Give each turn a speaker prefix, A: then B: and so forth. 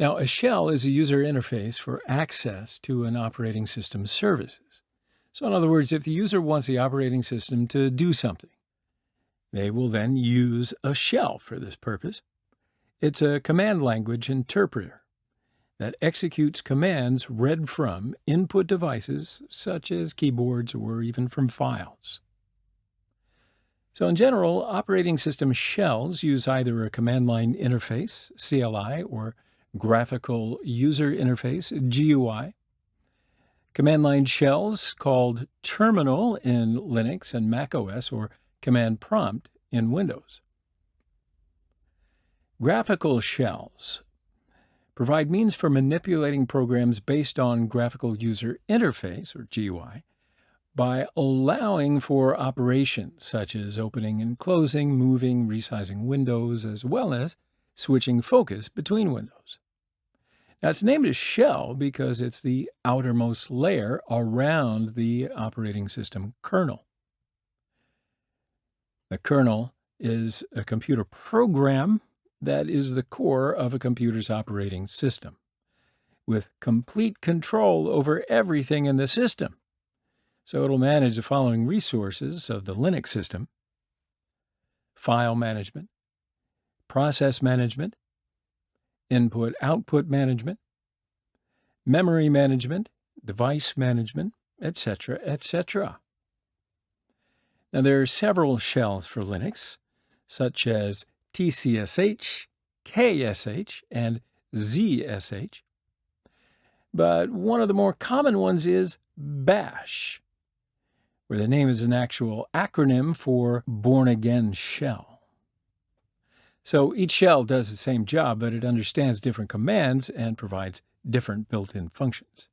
A: Now, a shell is a user interface for access to an operating system's services. So, in other words, if the user wants the operating system to do something, they will then use a shell for this purpose. It's a command language interpreter that executes commands read from input devices such as keyboards or even from files. So, in general, operating system shells use either a command line interface, CLI, or graphical user interface, GUI. Command line shells called terminal in Linux and Mac OS or command prompt in Windows. Graphical shells provide means for manipulating programs based on graphical user interface, or GUI, by allowing for operations such as opening and closing, moving, resizing windows, as well as switching focus between windows. Now, it's named a shell because it's the outermost layer around the operating system kernel. The kernel is a computer program that is the core of a computer's operating system, with complete control over everything in the system. So it'll manage the following resources of the Linux system: file management, process management, input-output management, memory management, device management, etc., etc. Now, there are several shells for Linux, such as TCSH, KSH, and ZSH. But one of the more common ones is Bash, where the name is an actual acronym for Born Again Shell. So each shell does the same job, but it understands different commands and provides different built-in functions.